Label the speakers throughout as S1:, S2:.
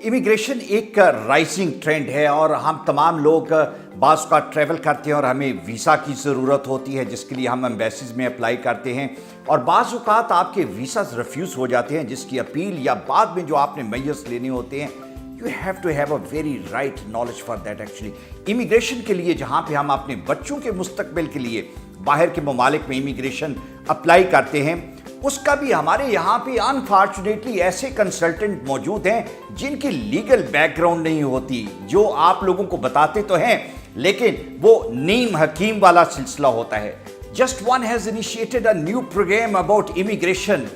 S1: Immigration एक rising trend है और हम तमाम लोग बाज़ का ट्रैवल करते हैं और हमें वीज़ा की ज़रूरत होती है जिसके लिए हम एम्बेसीज में अप्लाई करते हैं और बाज़ औक़ात आपके वीज़ाज़ रिफ्यूज़ हो जाते हैं जिसकी अपील या बाद में जो आपने मेजर्स लेने होते हैं you have to have a very right knowledge for that actually. Immigration के लिए जहाँ पे हम अपने बच्चों के मुस्तकबिल के लिए बाहर के ममालिक में इमिग्रेशन अप्लाई करते हैं उसका भी हमारे यहाँ पे अनफॉर्चुनेटली ऐसे कंसल्टेंट मौजूद हैं जिनकी लीगल बैकग्राउंड नहीं होती, जो आप लोगों को बताते तो हैं लेकिन वो नीम हकीम वाला सिलसिला होता है। Just one has initiated a new program about immigration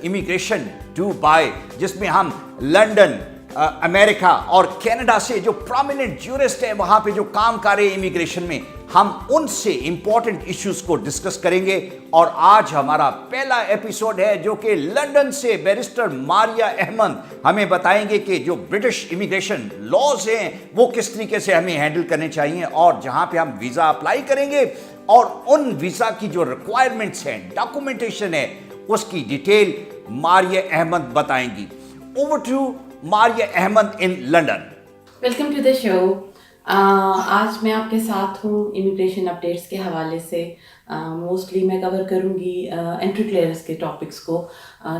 S1: to buy, जिसमें हम लंदन, अमेरिका और कनाडा से जो प्रोमिनेंट ज्यूरिस्ट है वहाँ पे जो काम कर रहे हैं इमिग्रेशन में, हम उनसे इंपॉर्टेंट इश्यूज को डिस्कस करेंगे। और आज हमारा पहला एपिसोड है जो कि लंदन से बैरिस्टर मारिया अहमद हमें बताएंगे कि जो ब्रिटिश इमिग्रेशन लॉज हैं वो किस तरीके से हमें हैंडल करने चाहिए और जहाँ पे हम वीज़ा अप्लाई करेंगे और उन वीज़ा की जो रिक्वायरमेंट्स हैं, डॉक्यूमेंटेशन है, उसकी डिटेल मारिया अहमद बताएंगी। Over to Maria Ahmed in London.
S2: Welcome to the show. आज मैं आपके साथ हूँ इमिग्रेशन अपडेट्स के हवाले से। मोस्टली मैं कवर करूँगी एंट्री क्लियरेंस के टॉपिक्स को,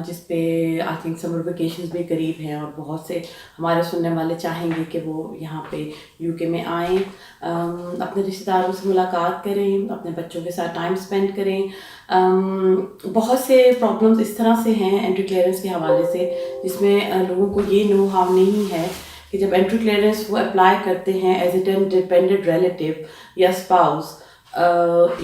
S2: जिस पे आई थिंक समर वेकेशंस भी करीब हैं और बहुत से हमारे सुनने वाले चाहेंगे कि वो यहाँ पे यूके में आएँ, अपने रिश्तेदारों से मुलाकात करें, अपने बच्चों के साथ टाइम स्पेंड करें। बहुत से प्रॉब्लम्स इस तरह से हैं एंट्री क्लियरेंस के हवाले से जिसमें लोगों को ये नो हाउ नहीं है कि जब एंट्री क्लियरेंस वो अप्लाई करते हैं एज ए डिपेंडेंट रिलेटिव या स्पाउस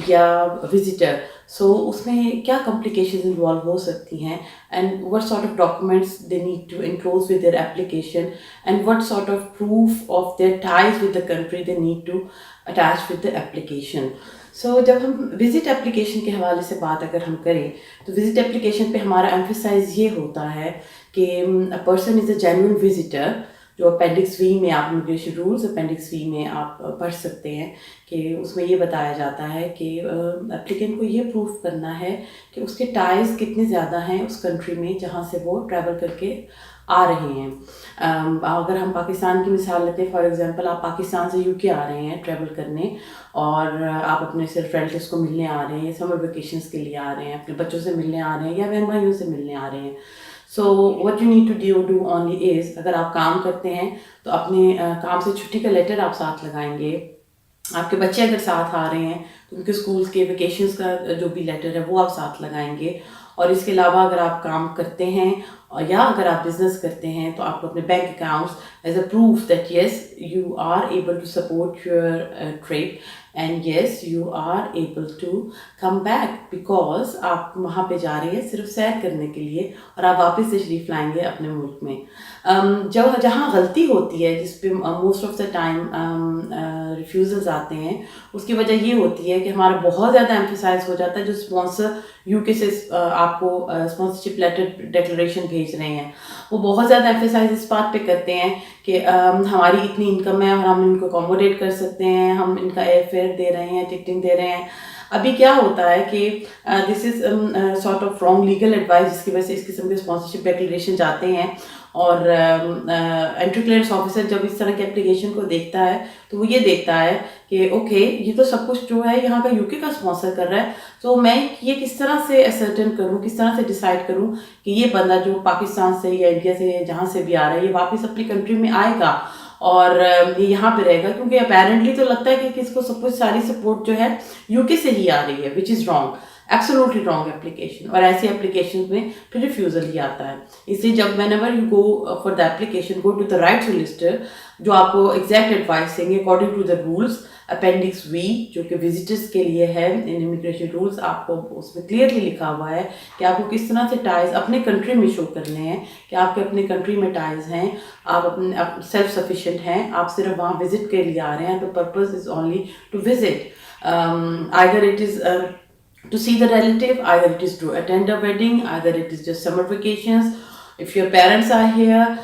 S2: या विजिटर, सो उसमें क्या कॉम्प्लिकेशंस इन्वॉल्व हो सकती हैं and what sort of documents they need to enclose with their application and what sort of proof of their ties with the country they need to attach with the application. So जब हम visit application के हवाले से बात अगर हम करें तो विज़िट एप्लीकेशन पे हमारा एम्फेसाइज ये होता है कि a person is a genuine visitor, जो अपेंडिक्स वी में आप इमिग्रेशन रूल्स अपेंडिक्स वी में आप पढ़ सकते हैं कि उसमें ये बताया जाता है कि एप्लीकेंट को ये प्रूफ करना है कि उसके टाइज कितने ज़्यादा हैं उस कंट्री में जहाँ से वो ट्रैवल करके आ रहे हैं। अगर हम पाकिस्तान की मिसाल लेते हैं, फॉर एग्जांपल आप पाकिस्तान से यूके आ रहे हैं ट्रैवल करने और आप अपने सिर्फ रिलेटिव्स को मिलने आ रहे हैं, समर वेकेशंस के लिए आ रहे हैं, अपने बच्चों से मिलने आ रहे हैं या बहन भाइयों से मिलने आ रहे हैं। So what you need to do only is, अगर आप काम करते हैं तो अपने काम से छुट्टी का लेटर आप साथ लगाएंगे। आपके बच्चे अगर साथ आ रहे हैं तो उनके स्कूल्स के वेकेशंस का जो भी लेटर है वो आप साथ लगाएंगे। और इसके अलावा अगर आप काम करते हैं या अगर आप बिजनेस करते हैं तो आपको अपने bank accounts as a proof that yes you are able to support your trip and yes you are able to come back, because आप वहाँ पे जा रहे हैं सिर्फ सैर करने के लिए और आप वापस तशरीफ़ लाएंगे अपने मुल्क में। जब जहाँ गलती होती है जिस पे most of the time refusals आते हैं, उसकी वजह ये होती है कि हमारा बहुत ज़्यादा एम्फेसाइज हो जाता है जो स्पॉन्सर यूके से आपको स्पॉन्सरशिप लेटर डिक्लेरेशन भेज रहे हैं, वो बहुत ज़्यादा एम्फेसाइज इस बात पे करते हैं कि हमारी इतनी इनकम है और हम इनको अकोमोडेट कर सकते हैं, हम इनका एयर फेयर दे रहे हैं, टिकटिंग दे रहे हैं। अभी क्या होता है कि this is sort of wrong legal advice जिसकी वजह से इस किस्म के स्पॉन्सरशिप डिक्लेरेशन जाते हैं और एंट्री क्लियरेंस ऑफिसर जब इस तरह के एप्लीकेशन को देखता है तो वो ये देखता है कि ओके ये तो सब कुछ जो है यहाँ का यूके का स्पॉन्सर कर रहा है, तो मैं ये किस तरह से असर्टेन करूँ, किस तरह से डिसाइड करूँ कि ये बंदा जो पाकिस्तान से या इंडिया से जहाँ से भी आ रहा है ये वापस अपनी कंट्री में आएगा और ये यहाँ पे रहेगा, क्योंकि अपेरेंटली तो लगता है कि किसको सब कुछ सारी सपोर्ट जो है यूके से ही आ रही है, which is wrong, absolutely wrong application. और ऐसी एप्लीकेशन में फिर रिफ्यूज़ल ही आता है। इसलिए जब whenever you go for the application, go to the right solicitor जो आपको एग्जैक्ट एडवाइस देंगे according to the rules appendix V जो कि विजिटर्स के लिए है इन इमिग्रेशन रूल्स। आपको उसमें क्लियरली लिखा हुआ है कि आपको किस तरह से टाइज अपने कंट्री में शो करने हैं कि आपके अपने कंट्री में टाइज हैं, आप अपने सेल्फ सफिशिएंट हैं, आप सिर्फ वहाँ विजिट के लिए आ रहे हैं, तो purpose is only to visit, either it is to see the relative, either it is to attend a wedding, either it is just summer vacations. If your parents are here,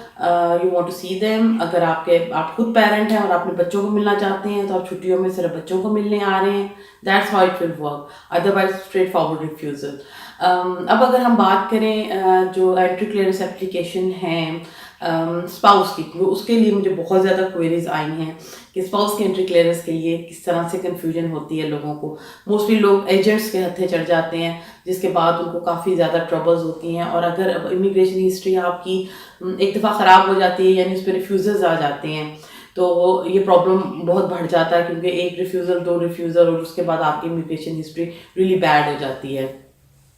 S2: you want to see them. अगर आप खुद parent हैं और अपने बच्चों को मिलना चाहते हैं तो आप छुट्टियों में सिर्फ बच्चों को मिलने आ रहे हैं, That's how it will work. Otherwise, straightforward refusal. अब अगर हम बात करें जो एंट्री क्लियरेंस एप्लीकेशन है स्पाउस की, वो उसके लिए मुझे बहुत ज़्यादा क्वेरीज आई हैं कि स्पाउस के एंट्री क्लियरेंस के लिए किस तरह से कन्फ्यूजन होती है लोगों को. मोस्टली लोग एजेंट्स के हत्थे चढ़ जाते हैं, जिसके बाद उनको काफ़ी ज़्यादा ट्रबल्स होती हैं. और अगर इमिग्रेशन हिस्ट्री आपकी एक दफ़ा ख़राब हो जाती है, यानी उस पर रिफ्यूज़ल्स आ जाते हैं, तो ये प्रॉब्लम बहुत बढ़ जाता है, क्योंकि एक रिफ्यूज़ल, 2 रिफ्यूज़ल और उसके बाद आपकी इमिग्रेशन हिस्ट्री रियली बैड हो जाती है.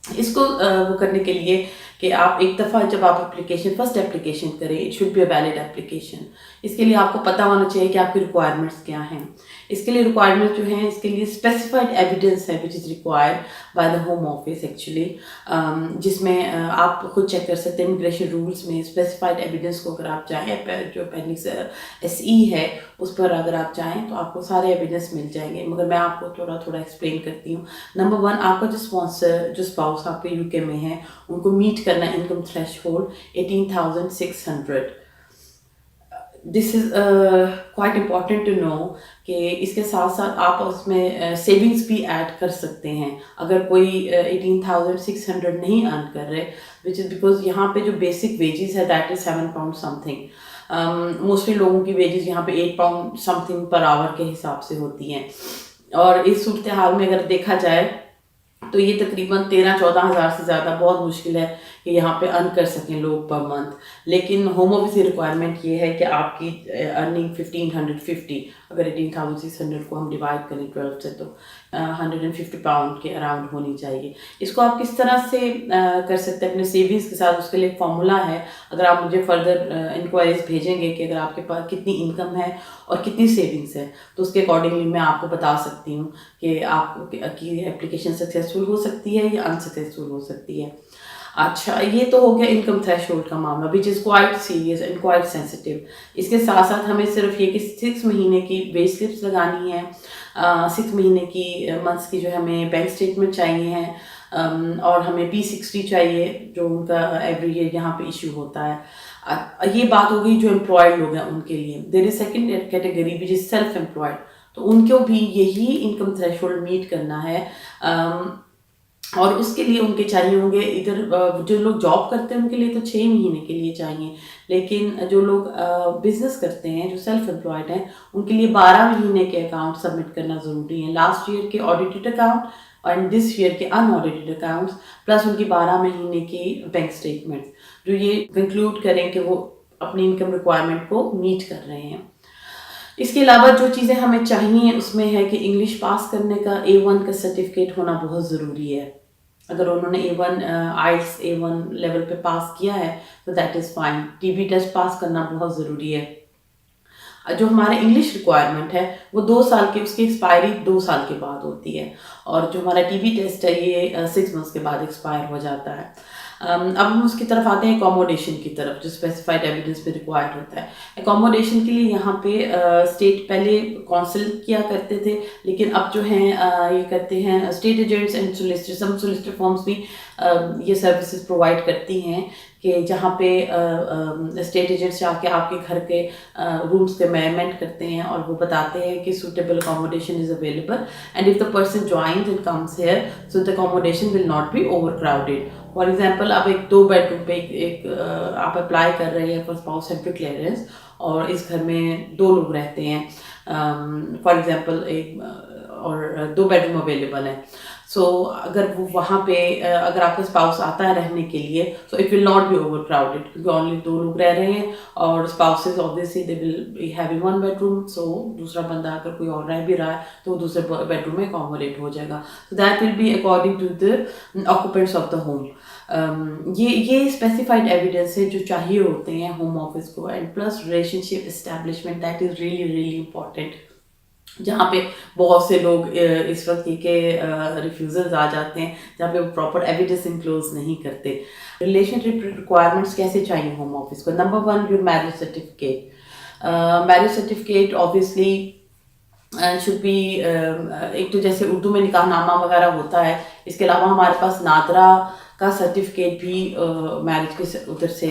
S2: इसको वो करने के लिए कि आप एक दफ़ा जब आप फर्स्ट एप्लीकेशन करें, it should be a valid application. इसके लिए आपको पता होना चाहिए कि आपकी रिक्वायरमेंट्स क्या हैं. इसके लिए रिक्वायरमेंट्स जो हैं, इसके लिए स्पेसिफाइड एविडेंस है which is required by the home office actually, जिसमें आप खुद चेक कर सकते हैं इमिग्रेशन रूल्स में स्पेसिफाइड एविडेंस को. अगर आप चाहें जो अपेंडिक्स SE है उस पर अगर आप चाहें तो आपको सारे एविडेंस मिल जाएंगे, मगर मैं आपको थोड़ा थोड़ा एक्सप्लेन करती हूँ. नंबर 1, आपका जो स्पॉन्सर, जो स्पाउस आपके UK में है, उनको मीट करना income threshold 18,600. This is quite important to know कि इसके साथ साथ आप उसमें सेविंग्स भी ऐड कर सकते हैं. अगर कोई 18,600 नहीं अर्न कर रहे, विच इज़ बिकॉज यहाँ पे जो बेसिक वेजेस है दैट इज़ £7 समथिंग. मोस्टली लोगों की वेजेस यहाँ पे £8 समथिंग पर आवर के हिसाब से होती हैं. और इस सूरत हाल में अगर देखा जाए तो ये तकरीबन 13-14 हज़ार से ज़्यादा बहुत मुश्किल है कि यहाँ पे अर्न कर सकें लोग पर मंथ. लेकिन होम ऑफिस की रिक्वायरमेंट ये है कि आपकी अर्निंग 1550, अगर 18,600 को हम डिवाइड करें 12 से, तो £150 के अराउंड होनी चाहिए. इसको आप किस तरह से कर सकते हैं अपने सेविंग्स के साथ, उसके लिए एक फार्मूला है. अगर आप मुझे फर्दर इंक्वायरीज भेजेंगे कि अगर आपके पास कितनी इनकम है और कितनी सेविंग्स है, तो उसके अकॉर्डिंगली मैं आपको बता सकती हूँ कि आपकी एप्लीकेशन सक्सेसफुल हो सकती है या अनसक्सेसफुल हो सकती है. अच्छा, ये तो हो गया इनकम थ्रेशहोल्ड का मामला, which is quite serious and quite sensitive. इसके साथ साथ हमें सिर्फ ये कि 6 महीने की वेज स्लिप्स लगानी है, 6 महीने की मंथ्स की जो हमें बैंक स्टेटमेंट चाहिए हैं, और हमें P60 चाहिए जो उनका एवरी ईयर यहाँ पे इशू होता है. ये बात हो गई जो एम्प्लॉयड लोग हैं उनके लिए. There is second category which is self employed, तो उनको भी यही इनकम थ्रेशहोल्ड मीट करना है. और उसके लिए उनके चाहिए होंगे, इधर जो लोग जॉब करते हैं उनके लिए तो 6 महीने के लिए चाहिए, लेकिन जो लोग बिजनेस करते हैं, जो सेल्फ एम्प्लॉयड हैं, उनके लिए 12 महीने के अकाउंट सबमिट करना ज़रूरी है. लास्ट ईयर के ऑडिटेड अकाउंट और दिस ईयर के अनऑडिटेड अकाउंट्स, प्लस उनकी 12 महीने की बैंक स्टेटमेंट्स, जो ये कंक्लूड करें कि वो अपनी इनकम रिक्वायरमेंट को मीट कर रहे हैं. इसके अलावा जो चीज़ें हमें चाहिए उसमें है कि इंग्लिश पास करने का A1 का सर्टिफिकेट होना बहुत ज़रूरी है. अगर उन्होंने A1 IELTS A1 लेवल पे पास किया है तो that is fine. TB test pass करना बहुत ज़रूरी है. जो हमारे इंग्लिश रिक्वायरमेंट है वो 2 साल की, उसकी एक्सपायरी 2 साल के बाद होती है, और जो हमारा TB टेस्ट है ये 6 मंथ्स के बाद एक्सपायर हो जाता है. अब हम उसकी तरफ आते हैं एकोमोडेशन की तरफ, जो स्पेसिफाइड एविडेंस पे रिक्वायर्ड होता है. एकोमोडेशन के लिए यहाँ पे स्टेट पहले काउंसिल किया करते थे, लेकिन अब जो हैं ये करते हैं estate agents and solicitor. Some solicitor firms भी ये सर्विसेज प्रोवाइड करती हैं कि जहाँ पे स्टेट एजेंट्स जाके आपके घर के रूम्स के मेजरमेंट करते हैं और वो बताते हैं कि suitable accommodation is available, and if the person joins and comes here so the accommodation will not be over crowded. For example, अब एक 2 बेडरूम पे एक आप अप्लाई कर रहे हैं फॉर स्पाउस एंट्री क्लियरेंस, और इस घर में 2 लोग रहते हैं, फॉर एग्जाम्पल एक और 2 बेडरूम अवेलेबल है. सो अगर वो वहाँ पे अगर आपका स्पाउस आता है रहने के लिए, so it will not be over crowded, क्योंकि ओनली 2 लोग रह रहे हैं, और spouses obviously they will be having 1 bedroom. So दूसरा बंदा अगर कोई और रह भी रहा है तो वो दूसरे बेडरूम में अकोमोडेट हो जाएगा. So that will be according to the occupants of the home. ये स्पेसिफाइड एविडेंस है जो चाहिए होते हैं होम ऑफिस को. And plus relationship establishment, that is really really important, जहाँ पे बहुत से लोग इस वक्त के रिफ्यूज़ल्स आ जाते हैं जहाँ पे वो प्रॉपर एविडेंस इंक्लोज नहीं करते. रिलेशनशिप रिक्वायरमेंट्स कैसे चाहिए होम ऑफिस को? Number 1, your marriage certificate. Marriage certificate obviously should be, एक तो जैसे उर्दू में निकाहनामा वगैरह होता है, इसके अलावा हमारे पास नादरा کا सर्टिफिकेट भी मैरिज के उधर से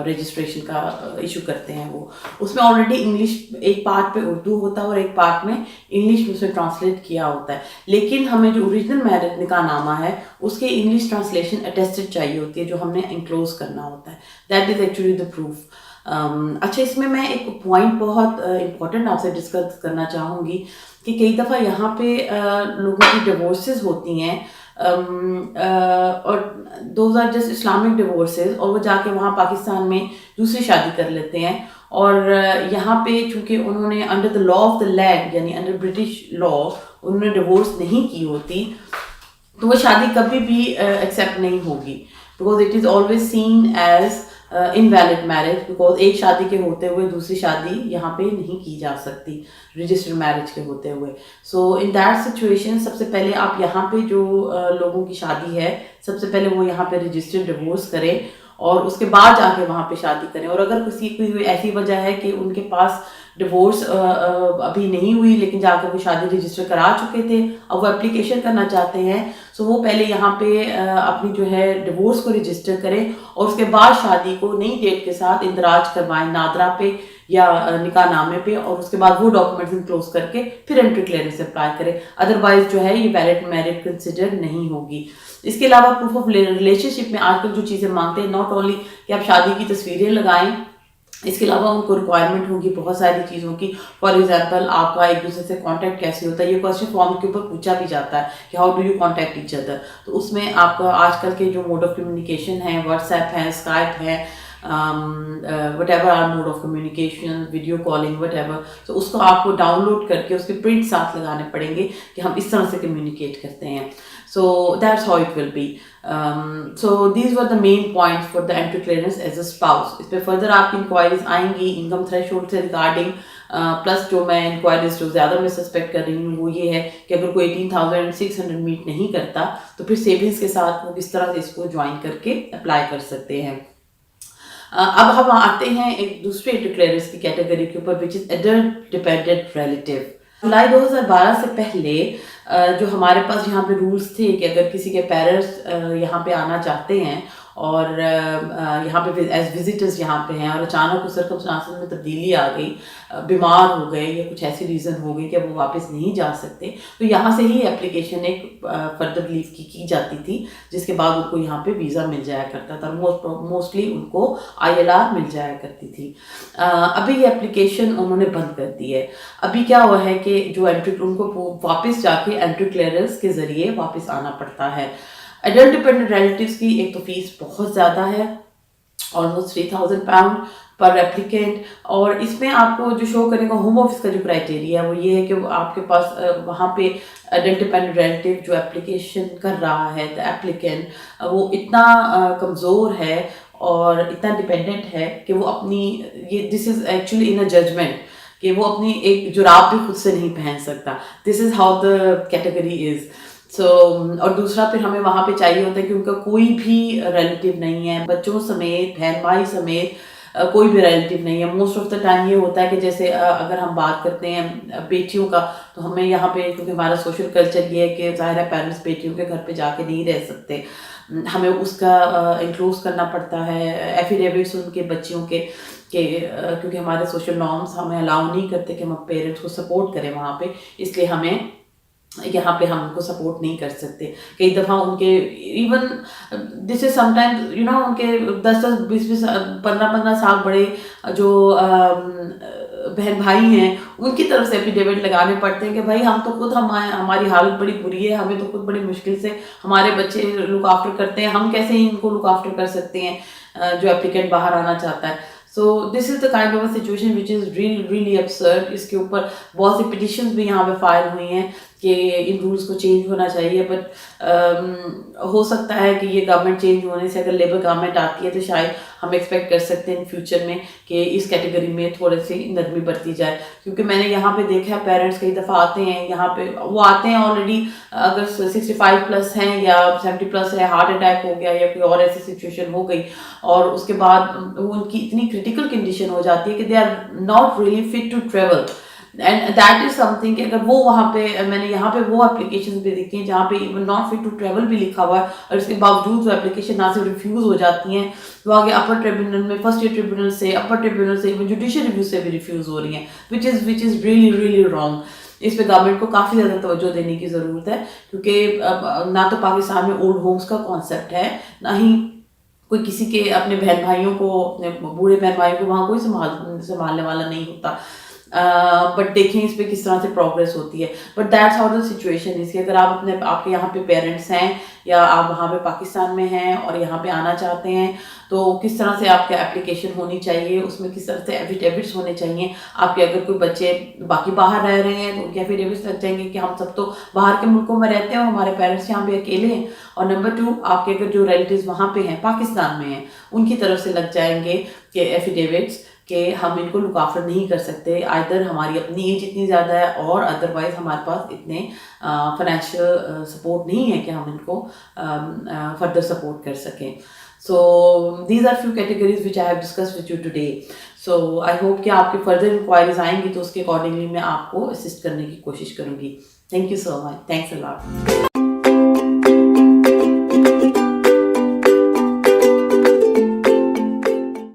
S2: रजिस्ट्रेशन का इशू करते हैं वो। उसमें ऑलरेडी इंग्लिश एक पार्ट पे उर्दू होता है और एक पार्ट में इंग्लिश में उसमें ट्रांसलेट किया होता है, लेकिन हमें जो ओरिजिनल मैरिज निकाहनामा है उसके इंग्लिश ट्रांसलेशन अटेस्टेड चाहिए होती है जो हमने एंक्लोज करना होता है। That is actually the proof. अच्छा, इसमें मैं एक पॉइंट बहुत इम्पोर्टेंट आपसे डिस्कस करना चाहूँगी कि कई दफ़ा यहाँ पे लोगों की डिवोर्सेस होती हैं और those are just Islamic divorces, और वो जाके वहाँ पाकिस्तान में दूसरी शादी कर लेते हैं, और यहाँ पे चूँकि उन्होंने under the law of the land यानी अंडर ब्रिटिश लॉ उन्होंने डिवोर्स नहीं की होती, तो वो शादी कभी भी एक्सेप्ट नहीं होगी, because it is always seen as invalid marriage, because एक शादी के होते हुए दूसरी शादी यहाँ पे नहीं की जा सकती रजिस्टर्ड मैरिज के होते हुए। सो इन दैट सिचुएशन सबसे पहले आप यहाँ पे जो लोगों की शादी है सबसे पहले वो यहाँ पे रजिस्टर्ड डिवोर्स करें और उसके बाद जाके वहाँ पे शादी करें। और अगर किसी कोई ऐसी वजह है कि उनके पास डिवोर्स अभी नहीं हुई लेकिन जाकर वो शादी रजिस्टर करा चुके थे, अब वो एप्लीकेशन करना चाहते हैं, सो वो पहले यहाँ पे अपनी जो है डिवोर्स को रजिस्टर करें और उसके बाद शादी को नई डेट के साथ इंदराज करवाएं नादरा पे या निकाहनामे पे, और उसके बाद वो डॉक्यूमेंट्स इनक्लोज करके फिर एंट्री क्लियरेंस अप्लाई करें। अदरवाइज जो है ये वैलिड मैरिज कंसिडर नहीं होगी। इसके अलावा प्रूफ ऑफ रिलेशनशिप में आजकल जो चीज़ें मांगते हैं, नॉट ओनली कि आप शादी की तस्वीरें लगाएं, इसके अलावा उनको रिक्वायरमेंट होगी बहुत सारी चीज़ों की। फॉर एग्जांपल आपका एक दूसरे से कांटेक्ट कैसे होता है, ये क्वेश्चन फॉर्म के ऊपर पूछा भी जाता है कि how do you contact each other. तो उसमें आपका आजकल के जो मोड ऑफ कम्युनिकेशन है, व्हाट्सएप है, स्काइप है, whatever our mode of communication, video calling, whatever, so उसको आपको डाउनलोड करके उसके प्रिंट साथ लगाने पड़ेंगे कि हम इस तरह से कम्युनिकेट करते हैं। So that's how it will be. So these were the main points for the entry clearance as a spouse. इस पे further आपकी इंक्वायरीज आएंगी इनकम थ्रेशोल्ड से रिगार्डिंग, प्लस जो मैं इंक्वायरीज जो ज़्यादा मैं सस्पेक्ट कर रही हूँ वो ये है कि अगर कोई 18,600 मीट नहीं करता तो फिर सेविंग्स के साथ वो किस तरह से इसको ज्वाइन करके अप्लाई कर सकते हैं। अब हम आते हैं एक दूसरे एंट्री क्लियरेंस की कैटेगरी के ऊपर, which is adult dependent relative. जुलाई 2012 से पहले जो हमारे पास यहाँ पे रूल्स थे कि अगर किसी के पेरेंट्स यहाँ पे आना चाहते हैं और यहाँ पे एज विजिटर्स यहाँ पे हैं और अचानक उस सर्कमस्टांसेस में तब्दीली आ गई, बीमार हो गए या कुछ ऐसी रीज़न हो गई कि वो वापस नहीं जा सकते, तो यहाँ से ही एप्लीकेशन एक फर्दर लीव की जाती थी, जिसके बाद उनको यहाँ पे वीज़ा मिल जाया करता था। मोस्टली उनको ILR मिल जाया करती थी। अभी ये एप्लीकेशन उन्होंने बंद कर दी है। अभी क्या हुआ है कि जो एंट्री उनको वापस जाके एंट्री क्लियरेंस के ज़रिए वापस आना पड़ता है। एडल्ट डिपेंडेंट रिलेटिव्स की एक तो फीस बहुत ज़्यादा है, ऑलमोस्ट 3,000 पाउंड पर एप्लीकेंट, और इसमें आपको जो शो करेगा होम ऑफिस का जो क्राइटेरिया है वो ये है कि आपके पास वहाँ पे एडल्ट डिपेंडेंट रिलेटिव जो एप्लीकेशन कर रहा है द एप्लीकेंट वो इतना कमज़ोर है और इतना डिपेंडेंट है कि वो अपनी this is actually in a judgement कि वो अपनी एक जुराब भी खुद से नहीं पहन सकता। This is how the category is. और दूसरा फिर हमें वहाँ पे चाहिए होता है कि उनका कोई भी रिलेटिव नहीं है, बच्चों समेत बहन भाई समेत कोई भी रिलेटिव नहीं है। मोस्ट ऑफ द टाइम ये होता है कि जैसे अगर हम बात करते हैं बेटियों का, तो हमें यहाँ पे क्योंकि हमारा सोशल कल्चर ये है कि ज़ाहिर है पेरेंट्स बेटियों के घर पे जाके नहीं रह सकते, हमें उसका इंक्लोज करना पड़ता है एफिडेविट्स उनके बच्चियों के क्योंकि हमारे सोशल नॉर्म्स हमें अलाउ नहीं करते कि हम पेरेंट्स को सपोर्ट करें वहाँ पे, इसलिए हमें यहाँ पे हम उनको सपोर्ट नहीं कर सकते। कई दफ़ा उनके even this is sometimes you know उनके 10-10, 20-20, 15-15 साल बड़े जो बहन भाई हैं उनकी तरफ से एफिडेविट लगाने पड़ते हैं कि भाई हम तो खुद हमारी हालत बड़ी बुरी है, हमें तो खुद बड़ी मुश्किल से हमारे बच्चे लुक आफ्टर करते हैं, हम कैसे ही इनको लुक आफ्टर कर सकते हैं जो एप्लीकेंट बाहर आना चाहता है। So this is the kind of a situation which is really absurd। इसके ऊपर बहुत सी पिटिशंस भी यहाँ पे फाइल हुई हैं कि इन रूल्स को चेंज होना चाहिए, बट हो सकता है कि ये गवर्नमेंट चेंज होने से अगर लेबर गवर्नमेंट आती है तो शायद हम एक्सपेक्ट कर सकते हैं इन फ्यूचर में कि इस कैटेगरी में थोड़ी सी नरमी बरती जाए। क्योंकि मैंने यहाँ पे देखा है पेरेंट्स कई दफ़ा आते हैं यहाँ पे, वो आते हैं ऑलरेडी अगर 65 प्लस हैं या 70 प्लस है, हार्ट अटैक हो गया या कोई और ऐसी सिचुएशन हो गई, और उसके बाद उनकी इतनी क्रिटिकल कंडीशन हो जाती है कि they are not really fit to travel. And that is something کہ اگر وہ وہاں پہ میں نے یہاں پہ وہ اپلیکیشن بھی دیکھی ہیں جہاں پہ even not fit to travel بھی لکھا ہوا ہے اور اس کے باوجود وہ اپلیکیشن نہ صرف ریفیوز ہو جاتی ہیں، وہ آگے اپر ٹریبونل میں فرسٹ ایئر ٹریبونل سے اپر ٹریبونل سے ایون جوڈیشل ریویو سے بھی ریفیوز ہو رہی ہیں وچ از ریئلی رانگ. اس پہ گورنمنٹ کو کافی زیادہ توجہ دینے کی ضرورت ہے کیونکہ نہ تو پاکستان میں اولڈ ہومس کا کانسیپٹ ہے، نہ ہی کوئی کسی کے اپنے بہن بھائیوں کو، اپنے بوڑھے بہن بھائیوں کو وہاں کوئی سنبھالنے والا نہیں ہوتا. بٹ دیکھیں اس پہ کس طرح سے پروگریس ہوتی ہے. But that's how the situation is کہ اگر آپ کے یہاں پہ پیرنٹس ہیں یا آپ وہاں پہ پاکستان میں ہیں اور یہاں پہ آنا چاہتے ہیں تو کس طرح سے آپ کی اپلیکیشن ہونی چاہیے، اس میں کس طرح سے ایفیڈیوٹس ہونے چاہیے. آپ کے اگر کوئی بچے باقی باہر رہ رہے ہیں تو ان کے ایفیڈیوٹس لگ جائیں گے کہ ہم سب تو باہر کے ملکوں میں رہتے ہیں اور ہمارے پیرنٹس یہاں پہ اکیلے ہیں. اور نمبر 2 آپ کے اگر جو ریلیٹیوز وہاں پہ ہیں پاکستان میں ہیں ان کی طرف سے لگ جائیں گے کہ ایفیڈیوٹس کہ ہم ان کو لک آفٹر نہیں کر سکتے، آئدر ہماری اپنی ایج اتنی زیادہ ہے اور ادروائز ہمارے پاس اتنے فائنینشیل سپورٹ نہیں ہے کہ ہم ان کو فردر سپورٹ کر سکیں. So these are few categories which I have discuss with you today. So I hope کہ آپ کے فردر انکوائریز آئیں گی تو اس کے اکارڈنگلی میں آپ کو اسسٹ کرنے کی کوشش کروں گی. Thank you so much. Thanks a lot.